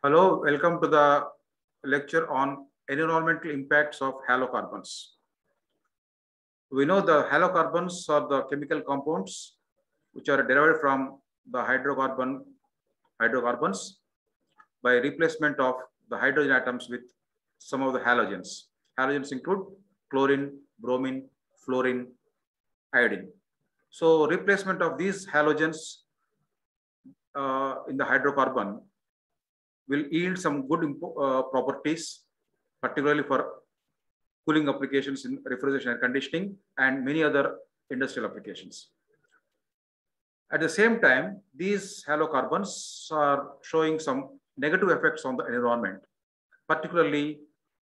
Hello, welcome to the lecture on environmental impacts of halocarbons. We know the halocarbons are the chemical compounds which are derived from the hydrocarbons by replacement of the hydrogen atoms with some of the halogens. Halogens include chlorine, bromine, fluorine, iodine. So replacement of these halogens in the hydrocarbon will yield some good properties, particularly for cooling applications in refrigeration and conditioning and many other industrial applications. At the same time, these halocarbons are showing some negative effects on the environment, particularly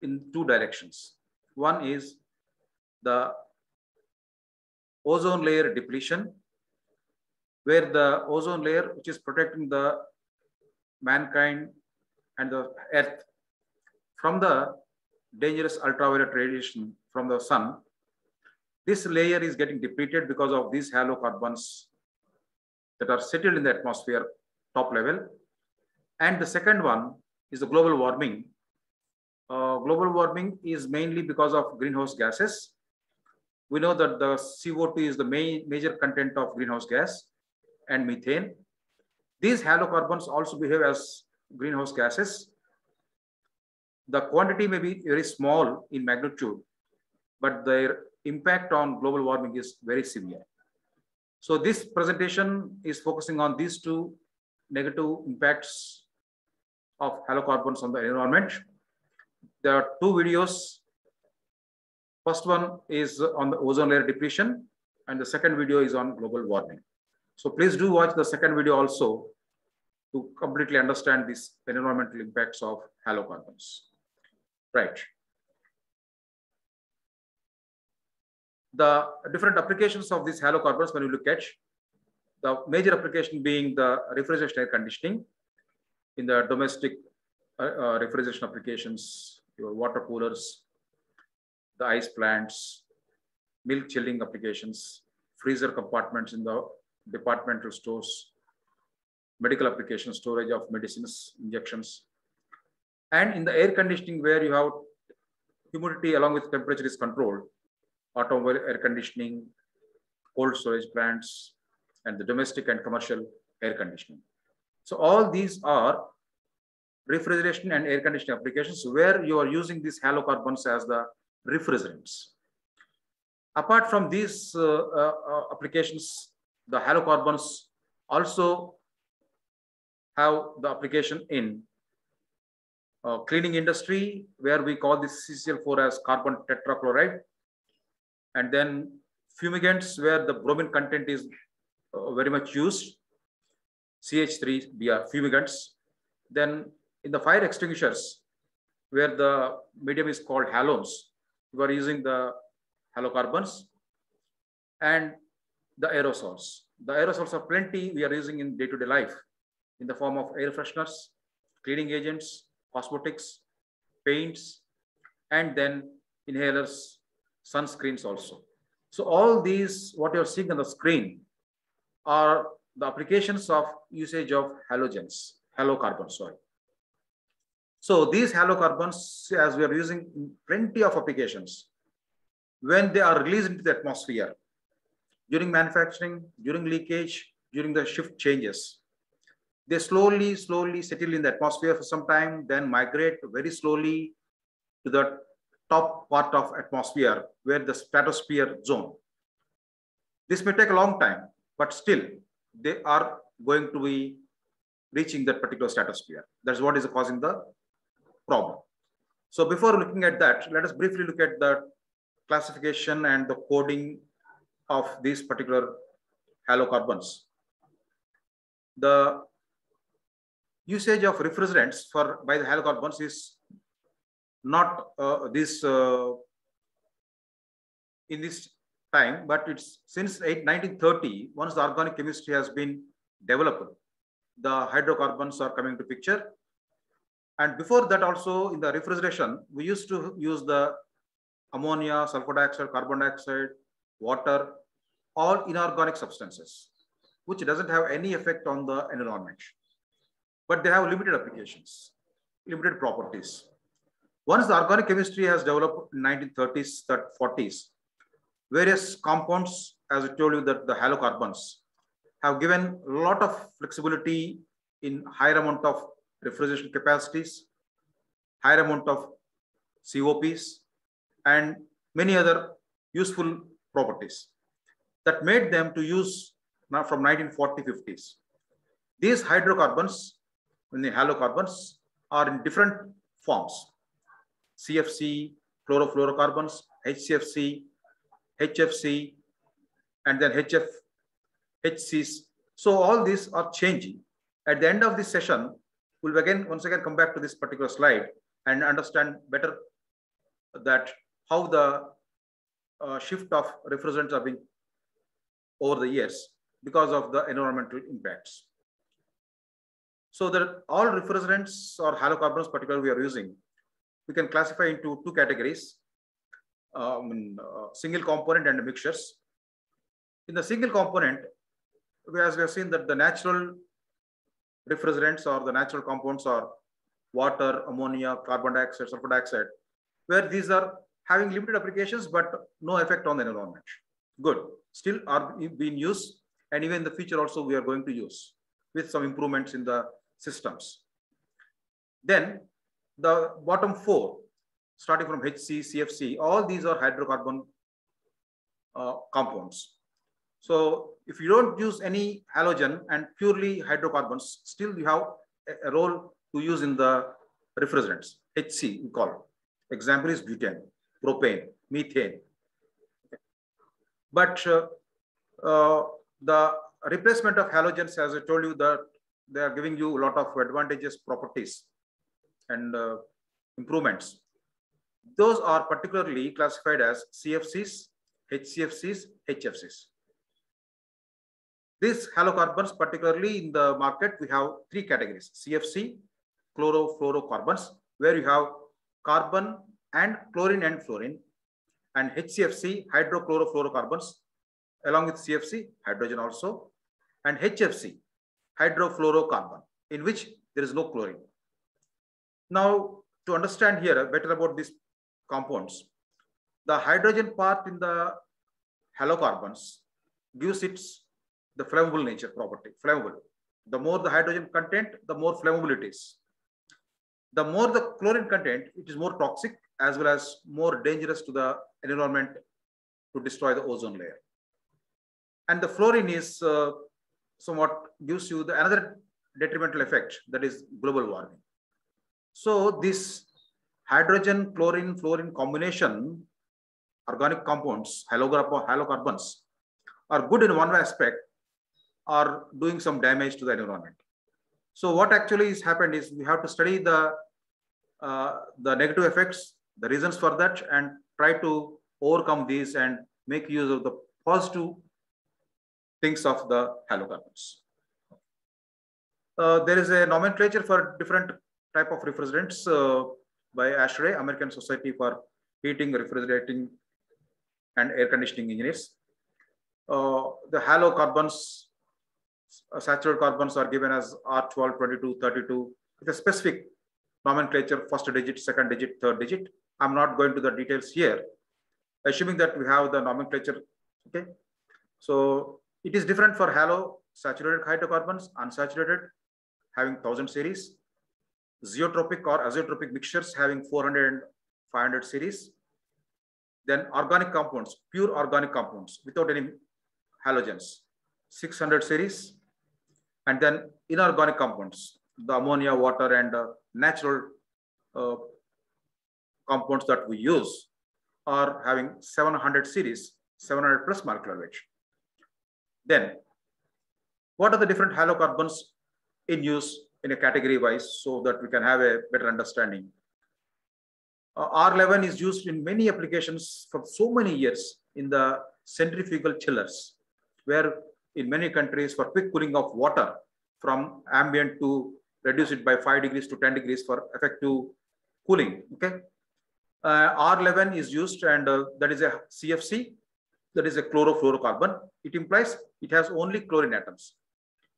in two directions. One is the ozone layer depletion, where the ozone layer, which is protecting the mankind and the earth from the dangerous ultraviolet radiation from the sun, this layer is getting depleted because of these halocarbons that are settled in the atmosphere top level. And the second one is the global warming. Global warming is mainly because of greenhouse gases. We know that the CO2 is the major content of greenhouse gas and methane. These halocarbons also behave as greenhouse gases. The quantity may be very small in magnitude, but their impact on global warming is very severe. So this presentation is focusing on these two negative impacts of halocarbons on the environment. There are two videos. First one is on the ozone layer depletion, and the second video is on global warming. So please do watch the second video also to completely understand these environmental impacts of halocarbons. Right. The different applications of these halocarbons, when you look at the major application being the refrigeration air conditioning in the domestic refrigeration applications, your water coolers, the ice plants, milk chilling applications, freezer compartments in the departmental stores, medical applications, storage of medicines, injections, and in the air conditioning where you have humidity along with temperature is controlled, automobile air conditioning, cold storage plants, and the domestic and commercial air conditioning. So all these are refrigeration and air conditioning applications where you are using these halocarbons as the refrigerants. Apart from these applications, the halocarbons also have the application in cleaning industry, where we call this CCl4 as carbon tetrachloride, and then fumigants where the bromine content is very much used, CH3Br fumigants. Then in the fire extinguishers, where the medium is called halones, we are using the halocarbons, and the aerosols. The aerosols are plenty we are using in day-to-day life in the form of air fresheners, cleaning agents, cosmetics, paints, and then inhalers, sunscreens also. So all these, what you're seeing on the screen, are the applications of usage of halocarbons, sorry. So these halocarbons, as we are using in plenty of applications, when they are released into the atmosphere, during manufacturing, during leakage, during the shift changes, they slowly settle in the atmosphere for some time, then migrate very slowly to the top part of atmosphere, where the stratosphere zone. This may take a long time, but still they are going to be reaching that particular stratosphere. That's what is causing the problem. So before looking at that, let us briefly look at the classification and the coding of these particular halocarbons. The usage of refrigerants by the halocarbons is not in this time, but it's since 1930, once the organic chemistry has been developed, the hydrocarbons are coming to picture. And before that also, in the refrigeration, we used to use the ammonia, sulfur dioxide, carbon dioxide, water, all inorganic substances, which doesn't have any effect on the environment, but they have limited applications. limited properties. Once the organic chemistry has developed in 1930s, 40s, various compounds, as I told you, that the halocarbons have given a lot of flexibility in higher amount of refrigeration capacities, higher amount of COPs, and many other useful properties that made them to use now from 1940-50s. These hydrocarbons, in the halocarbons, are in different forms: CFC, chlorofluorocarbons, HCFC, HFC, and then HCs. So all these are changing. At the end of this session, we'll once again come back to this particular slide and understand better that how the shift of refrigerants are being over the years because of the environmental impacts. So that all refrigerants or halocarbons particularly we are using, we can classify into two categories, single component and mixtures. In the single component, as we have seen that the natural refrigerants or the natural compounds are water, ammonia, carbon dioxide, sulfur dioxide, where these are having limited applications but no effect on the environment. Good. Still are being used, and even in the future also we are going to use with some improvements in the systems. Then the bottom four, starting from HC, CFC, all these are hydrocarbon compounds. So if you don't use any halogen and purely hydrocarbons, still you have a role to use in the refrigerants. HC we call it. Example is butane, propane, methane. But the replacement of halogens, as I told you, that they are giving you a lot of advantageous properties and improvements. Those are particularly classified as CFCs, HCFCs, HFCs. These halocarbons, particularly in the market, we have three categories: CFC, chlorofluorocarbons, where you have carbon and chlorine and fluorine, and HCFC, hydrochlorofluorocarbons, along with CFC, hydrogen also, and HFC, hydrofluorocarbon, in which there is no chlorine. Now, to understand here better about these compounds, the hydrogen part in the halocarbons gives the flammable nature property, flammable. The more the hydrogen content, the more flammable it is. The more the chlorine content, it is more toxic as well as more dangerous to the environment to destroy the ozone layer. And the fluorine is somewhat gives you another detrimental effect, that is global warming. So this hydrogen, chlorine, fluorine combination, organic compounds, halocarbons, are good in one aspect, are doing some damage to the environment. So what actually has happened is we have to study the negative effects, the reasons for that, and try to overcome these and make use of the positive things of the halocarbons. There is a nomenclature for different type of refrigerants by ASHRAE, American Society for Heating, Refrigerating, and Air Conditioning Engineers. The halocarbons, saturated carbons are given as R12, 22, 32, with a specific nomenclature, first digit, second digit, third digit. I'm not going to the details here, assuming that we have the nomenclature. Okay, so it is different for saturated hydrocarbons, unsaturated, having 1000 series, zeotropic or azeotropic mixtures having 400 and 500 series. Then organic compounds, pure organic compounds without any halogens, 600 series. And then inorganic compounds, the ammonia, water, and natural compounds that we use are having 700 series, 700 plus molecular weight. Then, what are the different halocarbons in use in a category wise so that we can have a better understanding? R11 is used in many applications for so many years in the centrifugal chillers, where in many countries for quick cooling of water from ambient to reduce it by 5 degrees to 10 degrees for effective cooling. Okay, R11 is used, and that is a CFC, that is a chlorofluorocarbon. It implies it has only chlorine atoms.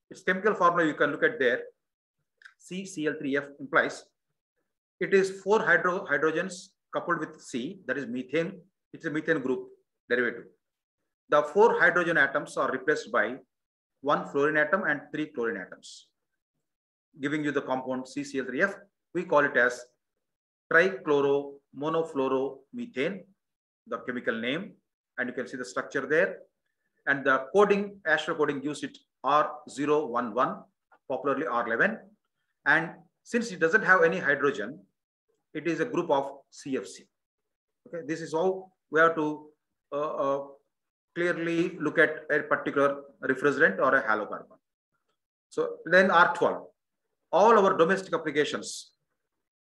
Its chemical formula you can look at there. CCl3F implies It is 4 hydrogens coupled with C, that is methane. It's a methane group derivative. The 4 hydrogen atoms are replaced by 1 fluorine atom and 3 chlorine atoms, giving you the compound CCl3F. We call it as trichloromonofluoromethane, the chemical name, and you can see the structure there. And the coding, Astral coding gives it R011, popularly R11. And since it doesn't have any hydrogen, it is a group of CFC. Okay, this is how we have to clearly look at a particular refrigerant or a halocarbon. So then R12, all our domestic applications,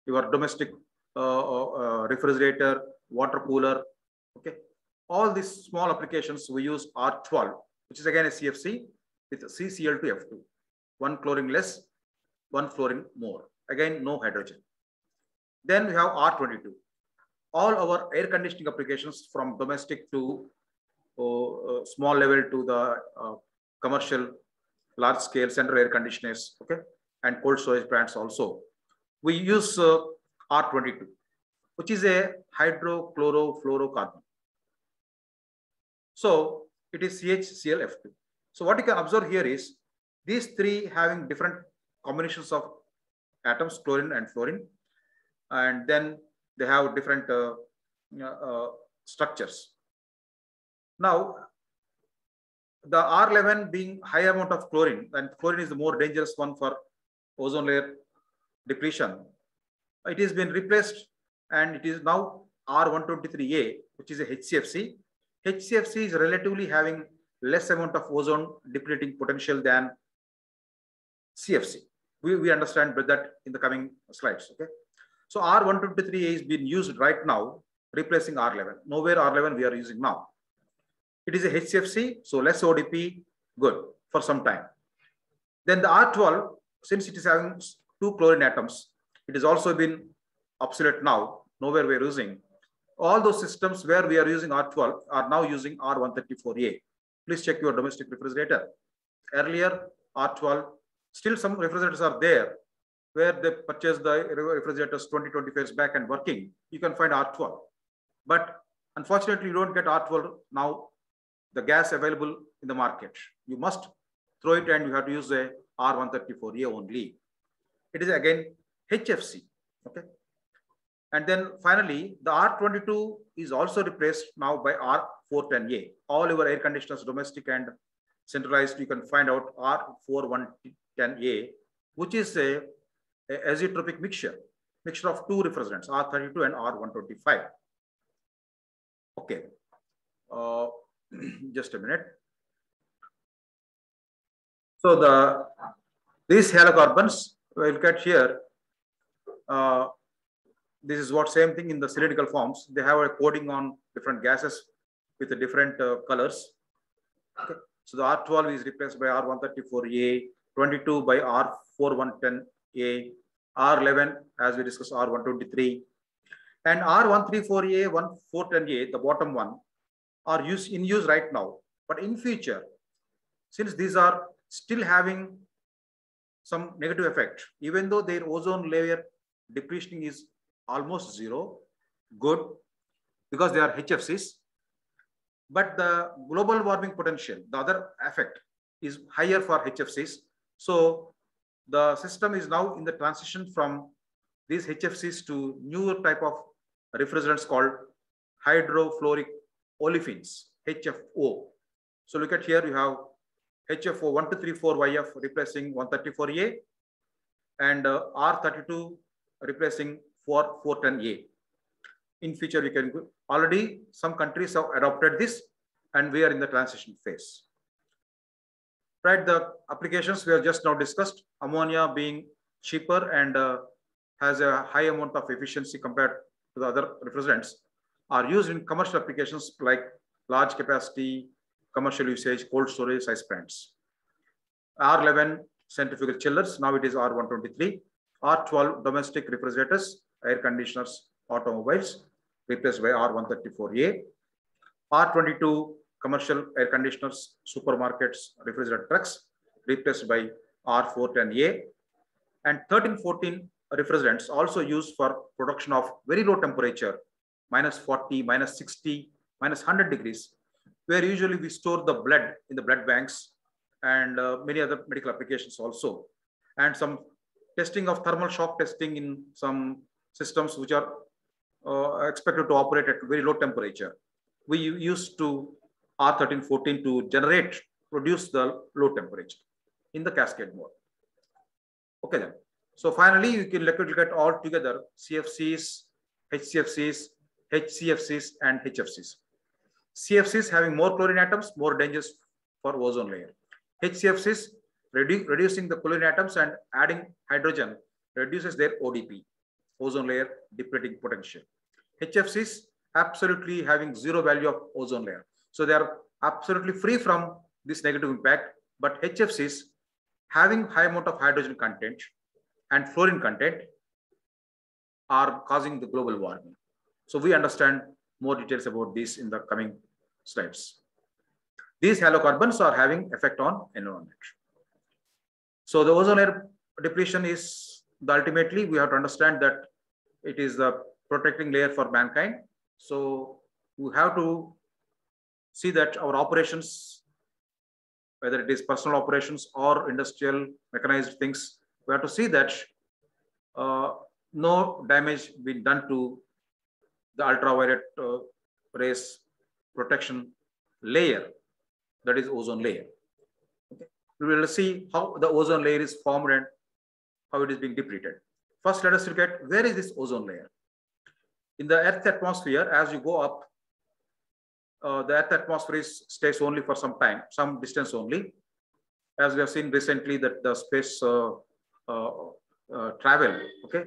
your domestic refrigerator, water cooler, okay, all these small applications we use R12, which is again a CFC with CCl2F2, 1 chlorine less, 1 fluorine more, again no hydrogen. Then we have R22, all our air conditioning applications from domestic to small level to the commercial, large scale central air conditioners, okay, and cold storage plants also. We use R22, which is a hydrochlorofluorocarbon. So it is CHClF2. So what you can observe here is these three having different combinations of atoms, chlorine and fluorine, and then they have different structures. Now, the R11 being high amount of chlorine, and chlorine is the more dangerous one for ozone layer depletion. It has been replaced and it is now R123A, which is a HCFC. HCFC is relatively having less amount of ozone depleting potential than CFC. We understand that in the coming slides. Okay, so R123A is being used right now, replacing R11. Nowhere R11 we are using now. It is a HCFC, so less ODP, good for some time. Then the R12, since it is having 2 chlorine atoms, it has also been obsolete now. Nowhere we are using. All those systems where we are using R12 are now using R134A. Please check your domestic refrigerator. Earlier, R12, still some refrigerators are there where they purchased the refrigerators 20-25 years back and working. You can find R12. But unfortunately, you don't get R12 now, the gas available in the market. You must throw it and you have to use a R134A only. It is again HFC. Okay. And then finally, the R22 is also replaced now by R410A. All your air conditioners, domestic and centralized, you can find out R4110A, which is a azeotropic mixture of 2 refrigerants, R32 and R125. Okay. Just a minute. So these halocarbons, we'll look at here. This is what same thing in the cylindrical forms. They have a coating on different gases with the different colors. Okay. So the R12 is replaced by R134A, 22 by R4110A, R11 as we discussed R123, and R134A, 1410A, the bottom one, are in use right now. But in future, since these are still having some negative effect, even though their ozone layer depletion is almost zero, good, because they are HFCs, but the global warming potential, the other effect, is higher for HFCs. So the system is now in the transition from these HFCs to newer type of refrigerants called hydrofluoric olefins, HFO. So look at here, you have HFO 1234YF replacing 134A and R32 replacing 410A. In future, we can already some countries have adopted this and we are in the transition phase. Right, the applications we have just now discussed, ammonia being cheaper and has a high amount of efficiency compared to the other refrigerants, are used in commercial applications like large capacity, commercial usage, cold storage, ice plants. R11 centrifugal chillers, now it is R123. R12 domestic refrigerators, air conditioners, automobiles, replaced by R134A. R22 commercial air conditioners, supermarkets, refrigerator trucks, replaced by R410A. And 13-14 refrigerants also used for production of very low temperature, -40, -60, -100 degrees, where usually we store the blood in the blood banks and many other medical applications also. And some testing of thermal shock testing in some systems which are expected to operate at very low temperature. We used to R1314 to produce the low temperature in the cascade mode. Okay then. So finally, you can look at all together CFCs, HCFCs, HCFCs, and HFCs. CFCs having more chlorine atoms, more dangerous for ozone layer. HCFCs reducing the chlorine atoms and adding hydrogen reduces their ODP, ozone layer depleting potential. HFCs absolutely having zero value of ozone layer. So they are absolutely free from this negative impact, but HFCs having high amount of hydrogen content and fluorine content are causing the global warming. So we understand more details about this in the coming slides. These halocarbons are having effect on environment. So the ozone layer depletion is ultimately we have to understand that it is the protecting layer for mankind. So we have to see that our operations, whether it is personal operations or industrial mechanized things, we have to see that no damage been done to the ultraviolet rays protection layer, that is ozone layer. Okay. We will see how the ozone layer is formed and how it is being depleted. First, let us look at where is this ozone layer. In the Earth atmosphere, as you go up, the Earth atmosphere stays only for some time, some distance only. As we have seen recently that the space travel, okay,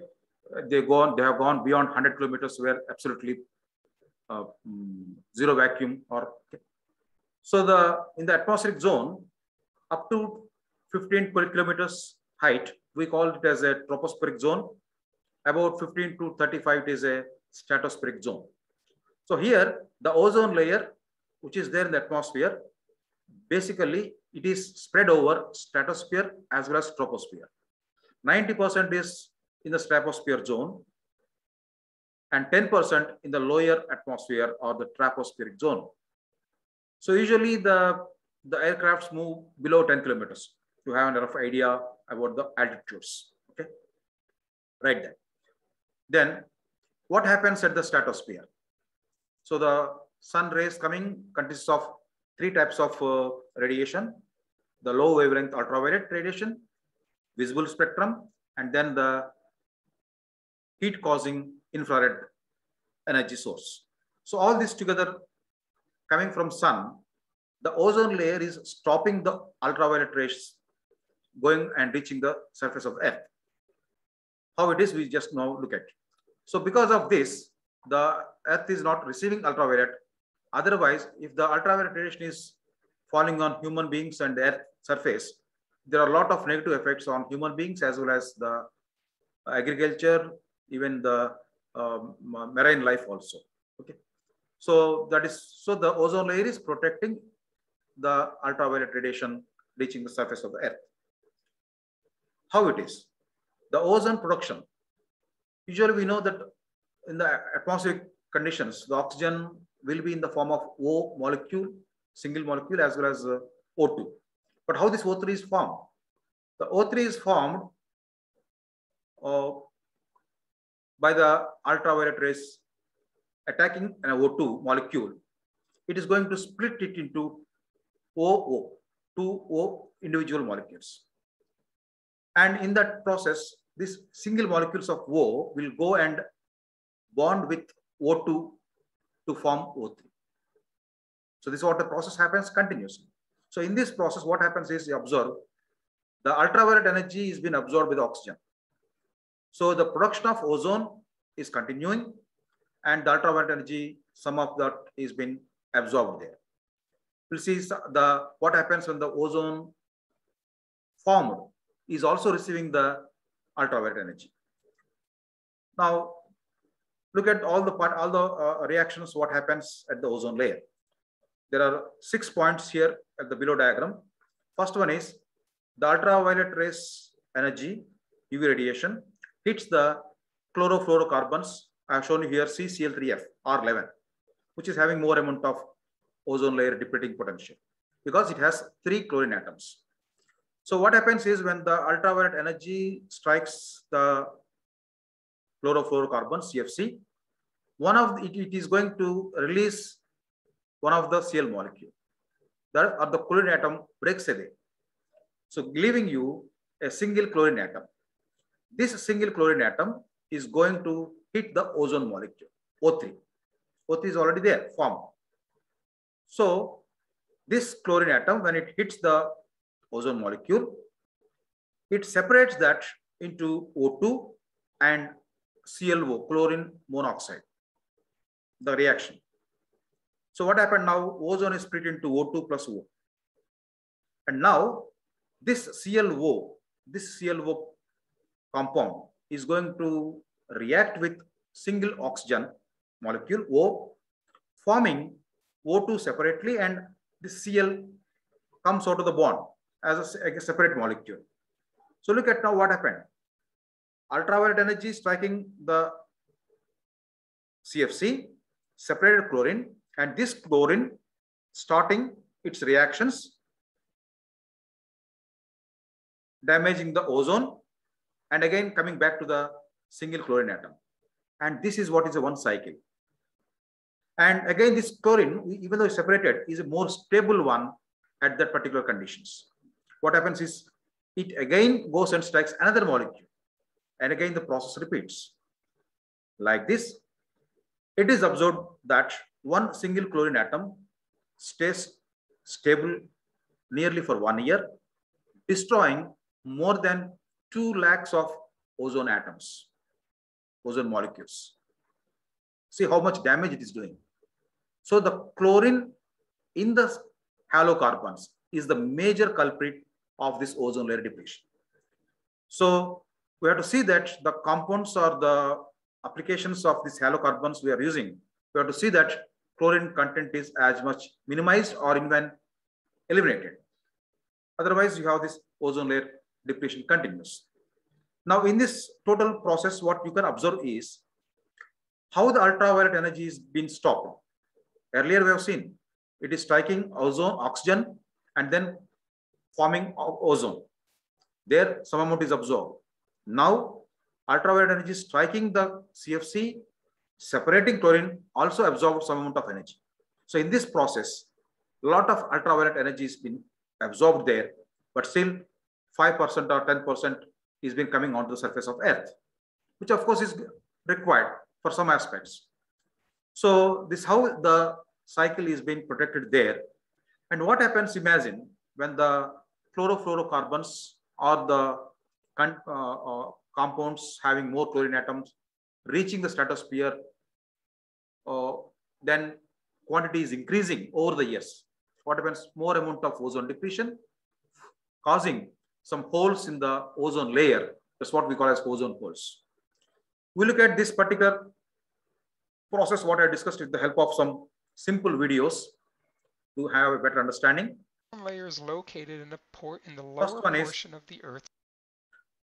they have gone beyond 100 kilometers where absolutely zero vacuum or. Okay. So in the atmospheric zone, up to 15 kilometers height, we call it as a tropospheric zone. About 15 to 35 is a stratospheric zone. So here, the ozone layer, which is there in the atmosphere, basically it is spread over stratosphere as well as troposphere. 90% is in the stratosphere zone and 10% in the lower atmosphere or the tropospheric zone. So usually the aircrafts move below 10 kilometers to have a rough idea about the altitudes. Okay, right there. Then what happens at the stratosphere? So the sun rays coming consists of three types of radiation: the low wavelength ultraviolet radiation, visible spectrum, and then the heat causing infrared energy source. So all this together coming from sun, the ozone layer is stopping the ultraviolet rays going and reaching the surface of Earth. How it is, we just now look at. So because of this, the Earth is not receiving ultraviolet. Otherwise, if the ultraviolet radiation is falling on human beings and the Earth surface, there are a lot of negative effects on human beings as well as the agriculture, even the marine life also. Okay, so that is so the ozone layer is protecting the ultraviolet radiation reaching the surface of the Earth. How it is? The ozone production. Usually we know that in the atmospheric conditions, the oxygen will be in the form of O molecule, single molecule, as well as O2. But how this O3 is formed? The O3 is formed by the ultraviolet rays attacking an O2 molecule. It is going to split it into OO, two O individual molecules. And in that process, these single molecules of O will go and bond with O2 to form O3. So this is what the process happens continuously. So in this process, what happens is you observe the ultraviolet energy is being absorbed with oxygen. So the production of ozone is continuing and the ultraviolet energy, some of that is being absorbed there. We'll see what happens when the ozone formed is also receiving the ultraviolet energy. Now, look at all the reactions, what happens at the ozone layer. There are 6 points here at the below diagram. First one is the ultraviolet rays energy, UV radiation, hits the chlorofluorocarbons. I have shown you here CCl3F R11, which is having more amount of ozone layer depleting potential because it has 3 chlorine atoms. So what happens is when the ultraviolet energy strikes the chlorofluorocarbon CFC, it is going to release one of the Cl molecule. That or the chlorine atom breaks away. So leaving you a single chlorine atom. This single chlorine atom is going to hit the ozone molecule, O3. O3 is already there, formed. So this chlorine atom, when it hits the ozone molecule, it separates that into O2 and ClO, chlorine monoxide, the reaction. So what happened now? Ozone is split into O2 plus O. And now this ClO compound is going to react with single oxygen molecule O, forming O2 separately, and this Cl comes out of the bond as a separate molecule. So look at now what happened. Ultraviolet energy striking the CFC, separated chlorine, and this chlorine starting its reactions, damaging the ozone, and again coming back to the single chlorine atom. And this is what is a one cycle. And again, this chlorine, even though it's separated, is a more stable one at that particular conditions. What happens is it again goes and strikes another molecule. And again, the process repeats. Like this, it is observed that one single chlorine atom stays stable nearly for 1 year, destroying more than 2 lakhs of ozone atoms, ozone molecules. See how much damage it is doing. So the chlorine in the halocarbons is the major culprit of this ozone layer depletion. So we have to see that the compounds or the applications of these halocarbons we are using, we have to see that chlorine content is as much minimized or even eliminated. Otherwise, you have this ozone layer depletion continues. Now, in this total process, what you can observe is how the ultraviolet energy is being stopped. Earlier, we have seen it is striking ozone, oxygen, and then forming ozone. There, some amount is absorbed. Now, ultraviolet energy is striking the CFC, separating chlorine, also absorbs some amount of energy. So, in this process, a lot of ultraviolet energy has been absorbed there, but still 5% or 10% is been coming onto the surface of Earth, which of course is required for some aspects. So this how the cycle is being protected there. And what happens, imagine, when the chlorofluorocarbons or the compounds having more chlorine atoms reaching the stratosphere, then quantity is increasing over the years. What happens? More amount of ozone depletion, causing some holes in the ozone layer. That's what we call as ozone holes. We look at this particular process, what I discussed with the help of some simple videos to have a better understanding. Layer is located in the lower portion of the Earth.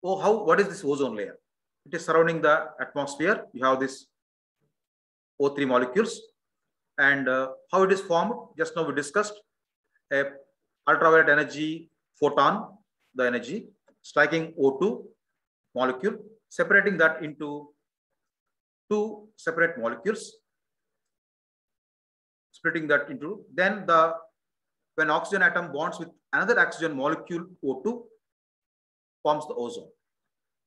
What is this ozone layer? It is surrounding the atmosphere. You have this O3 molecules, and how it is formed. Just now we discussed a ultraviolet energy photon, the energy striking O2 molecule, separating that into 2 separate molecules, splitting that into, then when oxygen atom bonds with another oxygen molecule O2, forms the ozone.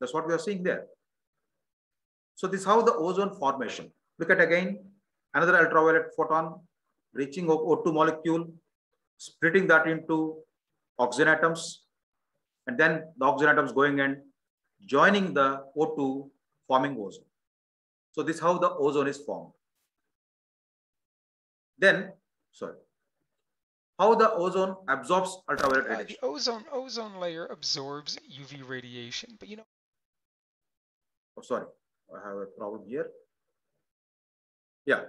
That's what we are seeing there. So this is how the ozone formation. Look at again another ultraviolet photon reaching O2 molecule, splitting that into oxygen atoms, and then the oxygen atoms going and joining the O2, forming ozone. So this is how the ozone is formed. Then, how the ozone absorbs ultraviolet radiation. The ozone layer absorbs UV radiation, but you know. Oh, sorry, I have a problem here. Yeah,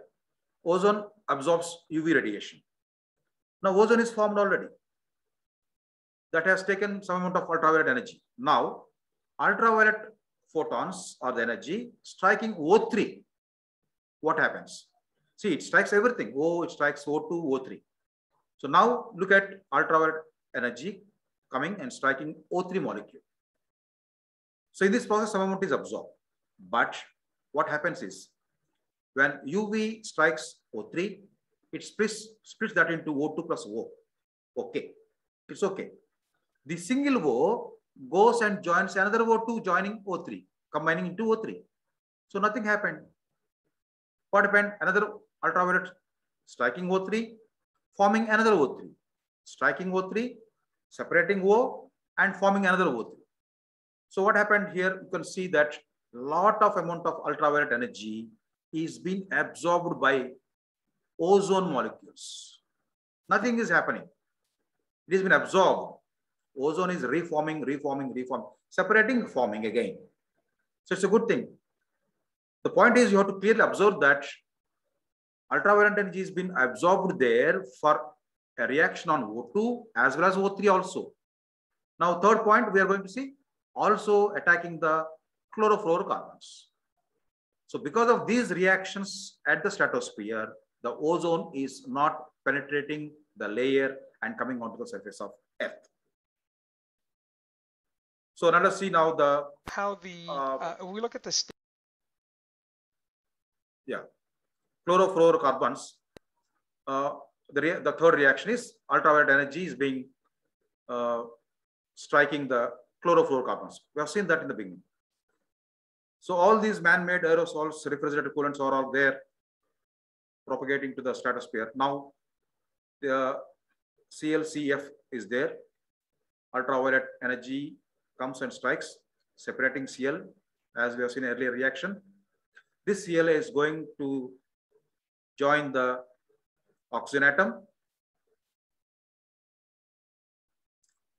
ozone absorbs UV radiation. Now ozone is formed already. That has taken some amount of ultraviolet energy. Now, ultraviolet photons or the energy striking O3, what happens? See, it strikes everything. It strikes O2, O3. So now look at ultraviolet energy coming and striking O3 molecule. So in this process, some amount is absorbed. But what happens is, when UV strikes O3, it splits that into O2 plus O. Okay, it's okay. The single O goes and joins another O2 joining O3, combining into O3. So nothing happened. What happened? Another ultraviolet striking O3, forming another O3, striking O3, separating O and forming another O3. So what happened here? You can see that lot of amount of ultraviolet energy is being absorbed by ozone molecules. Nothing is happening. It has been absorbed. Ozone is reforming, separating, forming again. So it's a good thing. The point is, you have to clearly observe that ultraviolet energy has been absorbed there for a reaction on O2 as well as O3 also. Now, third point we are going to see, also attacking the chlorofluorocarbons. So because of these reactions at the stratosphere, the ozone is not penetrating the layer and coming onto the surface of Earth. So let us see now the how the we look at the chlorofluorocarbons. The third reaction is ultraviolet energy is being striking the chlorofluorocarbons. We have seen that in the beginning. So all these man-made aerosols, refrigerator coolants are all there, propagating to the stratosphere. Now the ClCF is there. Ultraviolet energy comes and strikes, separating Cl, as we have seen earlier reaction. This Cl is going to join the oxygen atom,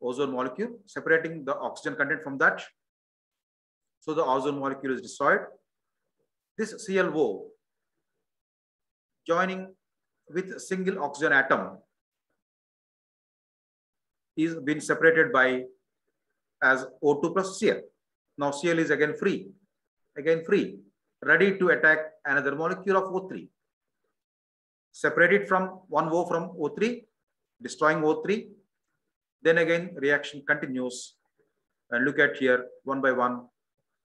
ozone molecule, separating the oxygen content from that. So the ozone molecule is destroyed. This ClO joining with a single oxygen atom is being separated by as O2 plus Cl. Now Cl is again free, ready to attack another molecule of O3. Separated from one O from O3, destroying O3. Then again reaction continues. And look at here one by one.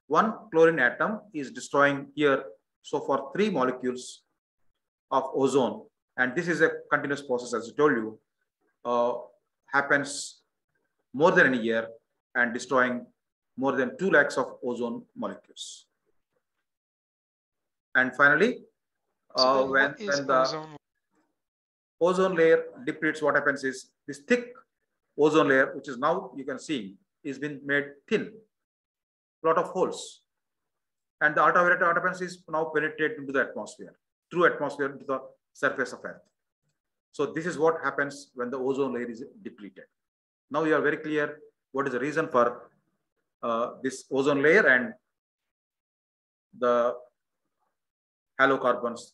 One chlorine atom is destroying here so far 3 molecules of ozone, and this is a continuous process, as I told you, happens more than a year and destroying more than 2 lakhs of ozone molecules. And finally, when the ozone layer depletes, what happens is this thick ozone layer, which is now you can see is been made thin, lot of holes, and the ultraviolet what happens is now penetrate into the atmosphere, through atmosphere into the surface of Earth. So this is what happens when the ozone layer is depleted. Now you are very clear what is the reason for this ozone layer and the halocarbons.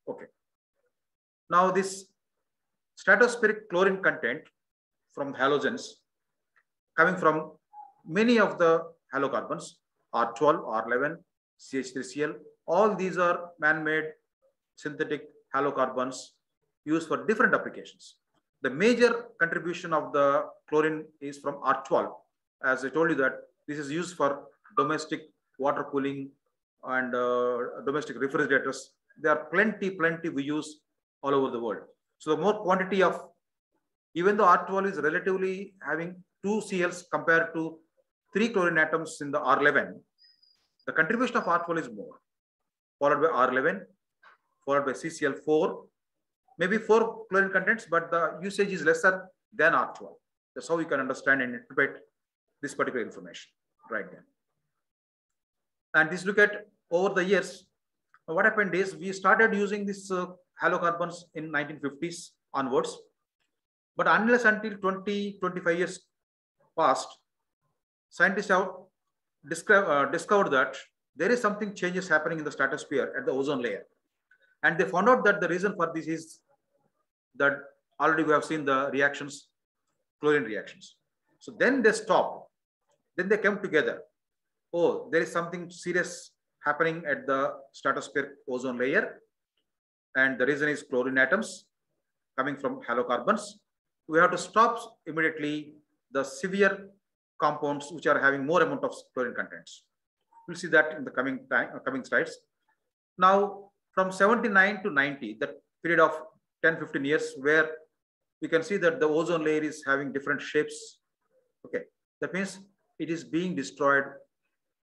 Okay. Now this stratospheric chlorine content from halogens coming from many of the halocarbons, R12, R11, CH3Cl, all these are man-made synthetic halocarbons used for different applications. The major contribution of the chlorine is from R12. As I told you that this is used for domestic water cooling and domestic refrigerators. There are plenty we use all over the world. So the more quantity of, even though R12 is relatively having 2 Cls compared to 3 chlorine atoms in the R11, the contribution of R12 is more, followed by R11, followed by CCl4, maybe 4 chlorine contents, but the usage is lesser than R12. That's how you can understand and interpret this particular information right then. And this look at over the years, what happened is we started using this halocarbons in 1950s onwards, but unless until 20-25 years past, scientists have discovered that there is something changes happening in the stratosphere at the ozone layer. And they found out that the reason for this is that already we have seen the reactions, chlorine reactions. So then they stopped. Then they came together. oh, there is something serious happening at the stratospheric ozone layer. And the reason is chlorine atoms coming from halocarbons. We have to stop immediately the severe compounds which are having more amount of chlorine contents. We'll see that in the coming slides. Now, from 79 to 90, that period of 10-15 years, where we can see that the ozone layer is having different shapes. Okay, that means it is being destroyed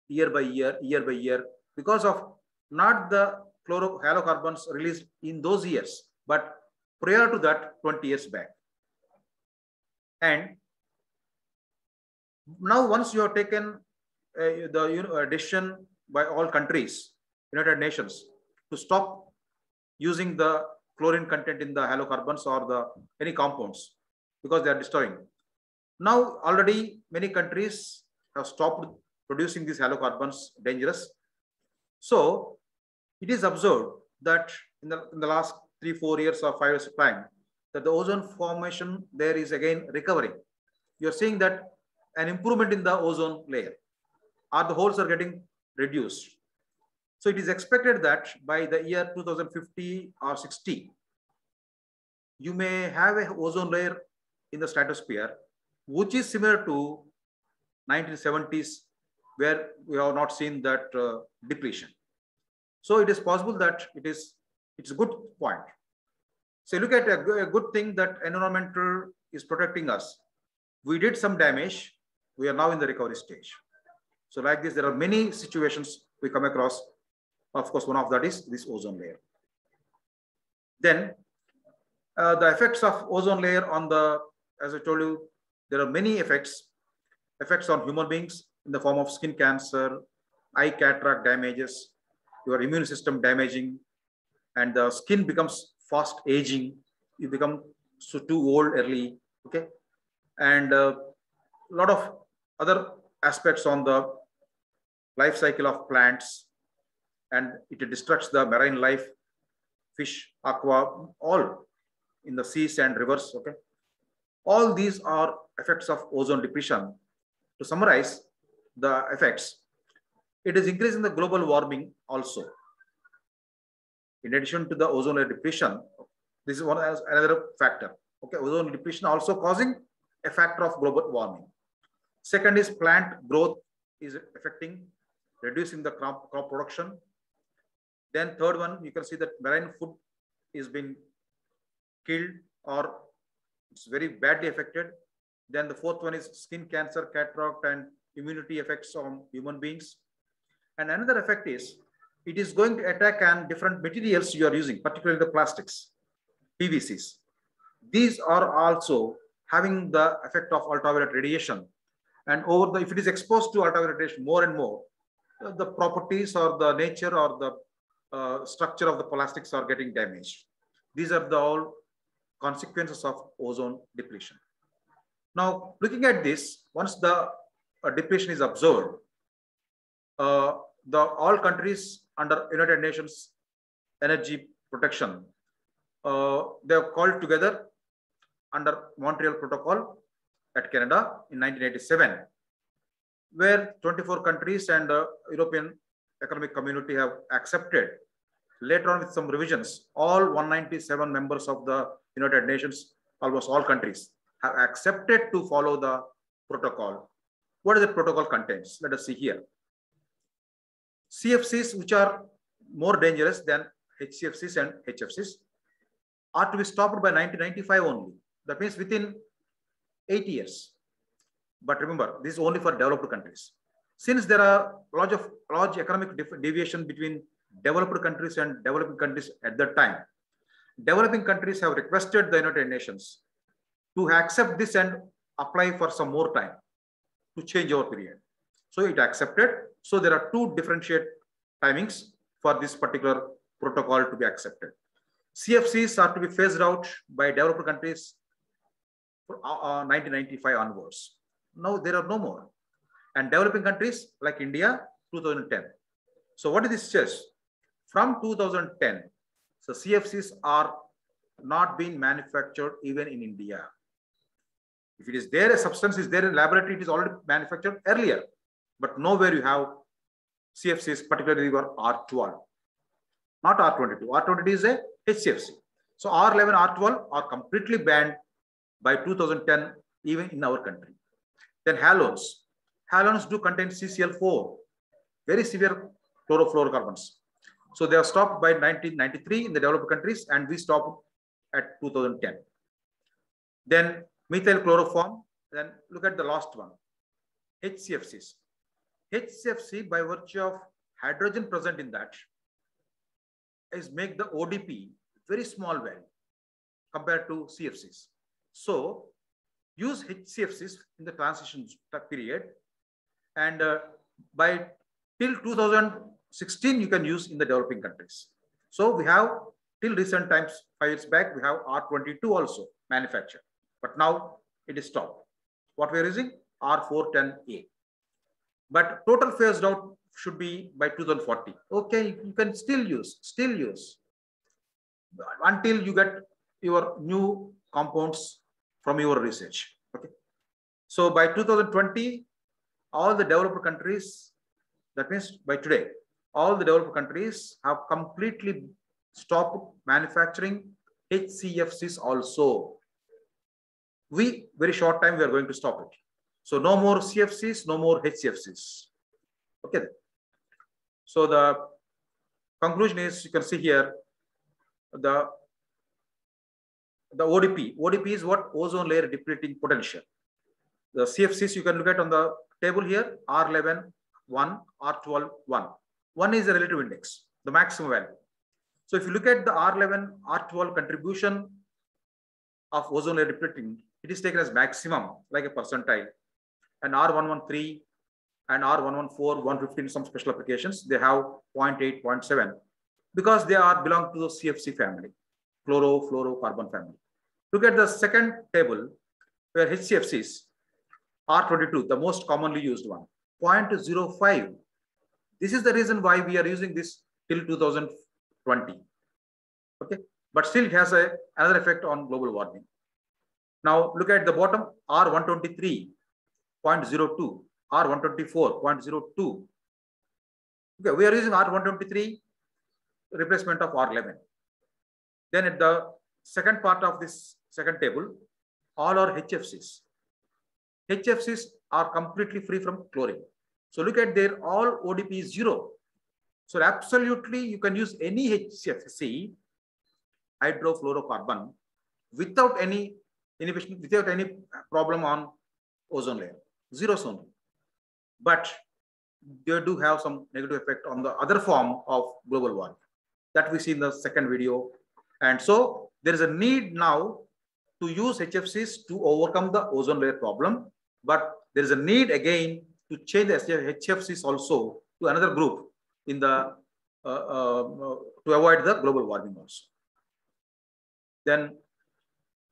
year by year, because of not the halocarbons released in those years, but prior to that 20 years back. And now once you have taken the decision by all countries, United Nations, to stop using the chlorine content in the halocarbons or the any compounds because they are destroying. Now already many countries have stopped producing these halocarbons, dangerous. So it is observed that in the last 3-4 years or 5 years time, that the ozone formation there is again recovering. You're seeing that an improvement in the ozone layer, or the holes are getting reduced. So it is expected that by the year 2050 or 60, you may have a ozone layer in the stratosphere, which is similar to 1970s, where we have not seen that depletion. So it is possible that it's a good point. So look at a good thing that environmental is protecting us. We did some damage. We are now in the recovery stage. So like this, there are many situations we come across. Of course, one of that is this ozone layer. Then the effects of ozone layer on the, as I told you, there are many effects on human beings in the form of skin cancer, eye cataract damages, your immune system damaging, and the skin becomes fast aging. You become too old early, okay? And a lot of other aspects on the life cycle of plants, and it destructs the marine life, fish, aqua, all in the seas and rivers, okay? All these are effects of ozone depletion. To summarize the effects, it is increasing the global warming also. In addition to the ozone layer depletion, this is another factor. Okay, ozone depletion also causing a factor of global warming. Second is plant growth is affecting, reducing the crop production. Then third one, you can see that marine food is being killed or it's very badly affected. Then the fourth one is skin cancer, cataract, and immunity effects on human beings. And another effect is it is going to attack on different materials you are using, particularly the plastics, PVCs. These are also having the effect of ultraviolet radiation. And if it is exposed to ultraviolet radiation more and more, the properties or the nature or the structure of the plastics are getting damaged. These are all consequences of ozone depletion. Now, looking at this, once the depletion is observed, all countries under United Nations Energy Protection, they have called together under Montreal Protocol at Canada in 1987, where 24 countries and the European Economic Community have accepted. Later on, with some revisions, all 197 members of the United Nations, almost all countries, have accepted to follow the protocol. What does the protocol contains? Let us see here. CFCs, which are more dangerous than HCFCs and HFCs, are to be stopped by 1995 only. That means within 8 years. But remember, this is only for developed countries. Since there are large economic deviation between developed countries and developing countries at that time, developing countries have requested the United Nations to accept this and apply for some more time to change our period. So it accepted. So there are two differentiate timings for this particular protocol to be accepted. CFCs are to be phased out by developed countries for 1995 onwards. Now there are no more. And developing countries like India, 2010. So what is this says? From 2010, so CFCs are not being manufactured even in India. If it is there, a substance is there in laboratory, it is already manufactured earlier. but nowhere you have CFCs, particularly your R12, not R22. R22 is a HCFC. So R11, R12 are completely banned by 2010, even in our country. Then halogens. Halogens do contain CCl4, very severe chlorofluorocarbons. So they are stopped by 1993 in the developed countries, and we stopped at 2010. Then methyl chloroform. Then look at the last one, HCFCs. HCFC, by virtue of hydrogen present in that, is make the ODP very small value compared to CFCs. So use HCFCs in the transition period, and by till 2016 you can use in the developing countries. So we have till recent times, 5 years back, we have R22 also manufactured, but now it is stopped. What we are using? R410A. But total phased out should be by 2040. Okay, you can still use until you get your new compounds from your research. Okay. So by 2020, all the developed countries, that means by today, all the developed countries have completely stopped manufacturing HCFCs also. Very short time, we are going to stop it. So no more CFCs, no more HCFCs. Okay. So the conclusion is, you can see here, the ODP. ODP is what? Ozone layer depleting potential. The CFCs you can look at on the table here, R11, 1, R12, 1. 1 is the relative index, the maximum value. So if you look at the R11, R12 contribution of ozone layer depleting, it is taken as maximum, like a percentile. And R113 and R114, 115, some special applications, they have 0.8, 0.7, because they belong to the CFC family, chlorofluorocarbon family. Look at the second table, where HCFCs, R22, the most commonly used one, 0.05. This is the reason why we are using this till 2020. Okay, but still it has another effect on global warming. Now look at the bottom, R123, 0.02, R124, 0.02. Okay, we are using R123, replacement of R11. Then at the second part of this second table, all are HFCs. HFCs are completely free from chlorine. So look at their all ODP is 0. So absolutely you can use any HCFC, hydrofluorocarbon, without any inhibition, without any problem on ozone layer, zeros only. But they do have some negative effect on the other form of global warming that we see in the second video. And so there is a need now to use HFCs to overcome the ozone layer problem, but there is a need again to change the HFCs also to another group in the to avoid the global warming also. Then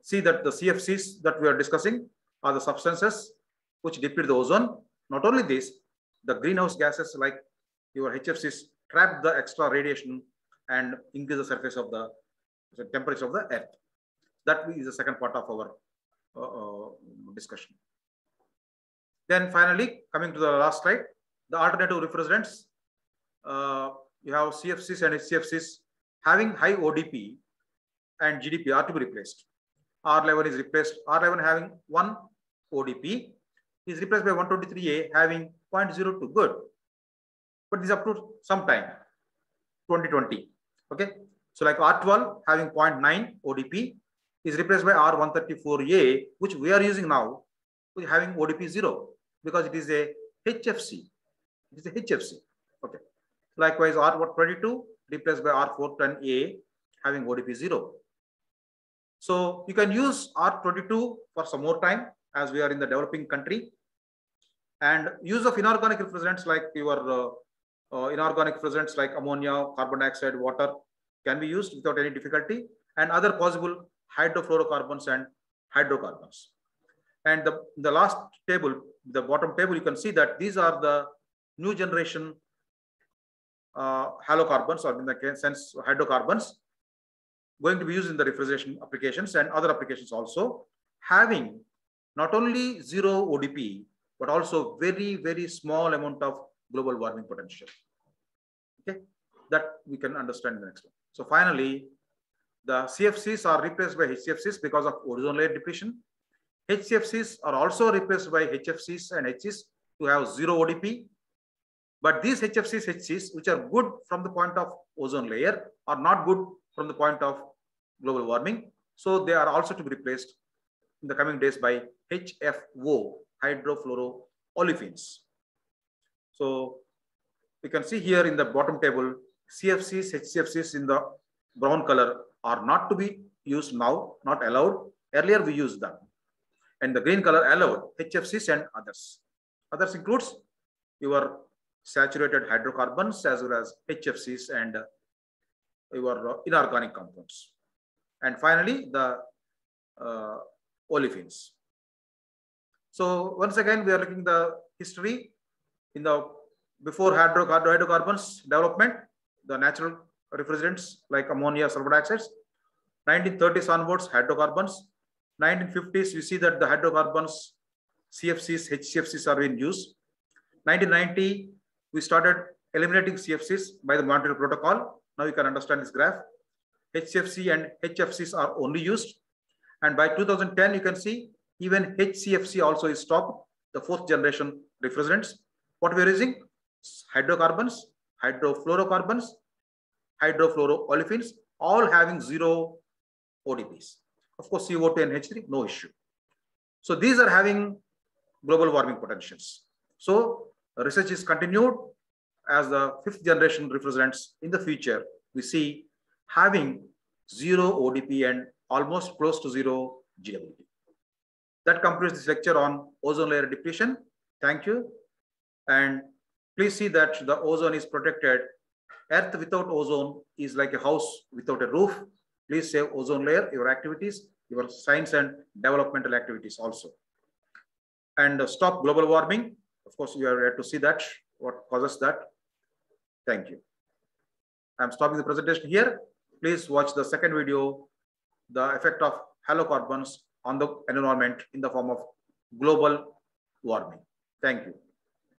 see that the CFCs that we are discussing are the substances which deplete the ozone. Not only this, the greenhouse gases like your HFCs trap the extra radiation and increase the surface of the temperature of the earth. That is the second part of our discussion. Then finally, coming to the last slide, the alternative refrigerants. You have CFCs and HCFCs having high ODP and GDP are to be replaced. R11 is replaced. R11 having 1 ODP is replaced by 123A having 0.02. Good. But this is up to some time, 2020. Okay. So like R12 having 0.9 ODP is replaced by R134A, which we are using now, which having ODP 0, because it is a HFC. It is a HFC. Okay. Likewise, R22 replaced by R410A having ODP 0. So you can use R22 for some more time as we are in the developing country. And use of inorganic refrigerants like your inorganic refrigerants like ammonia, carbon dioxide, water can be used without any difficulty, and other possible hydrofluorocarbons and hydrocarbons. And the last table, the bottom table, you can see that these are the new generation halocarbons, or in the sense hydrocarbons, going to be used in the refrigeration applications and other applications also, having not only 0 ODP, but also very, very small amount of global warming potential. Okay, that we can understand in the next one. So finally, the CFCs are replaced by HCFCs because of ozone layer depletion. HCFCs are also replaced by HFCs and HCs to have zero ODP. But these HFCs, HCs, which are good from the point of ozone layer, are not good from the point of global warming. So they are also to be replaced in the coming days by HFO, hydrofluoroolefins. So you can see here in the bottom table, CFCs, HCFCs in the brown color are not to be used now, not allowed. Earlier we used them. And the green color allowed, HFCs and others. Others includes your saturated hydrocarbons as well as HFCs and your inorganic compounds. And finally, the olefins. So once again, we are looking at the history in the before hydrocarbons development, the natural refrigerants like ammonia, sulfur dioxide. 1930s onwards, hydrocarbons. 1950s, we see that the hydrocarbons, CFCs, HCFCs are being used. 1990, we started eliminating CFCs by the Montreal Protocol. Now you can understand this graph. HCFC and HFCs are only used. And by 2010, you can see even HCFC also is stopped, the fourth generation refrigerants. What we are using? Hydrocarbons, hydrofluorocarbons, hydrofluoroolefins, all having zero ODPs. Of course, CO2 and H3, no issue. So these are having global warming potentials. So research is continued as the fifth generation refrigerants in the future. We see having zero ODP and almost close to zero GWP. That completes this lecture on ozone layer depletion. Thank you. And please see that the ozone is protected. Earth without ozone is like a house without a roof. Please save ozone layer, your activities, your science and developmental activities also. And stop global warming. Of course, you are here to see that, what causes that. Thank you. I'm stopping the presentation here. Please watch the second video, the effect of halocarbons on the environment in the form of global warming. Thank you.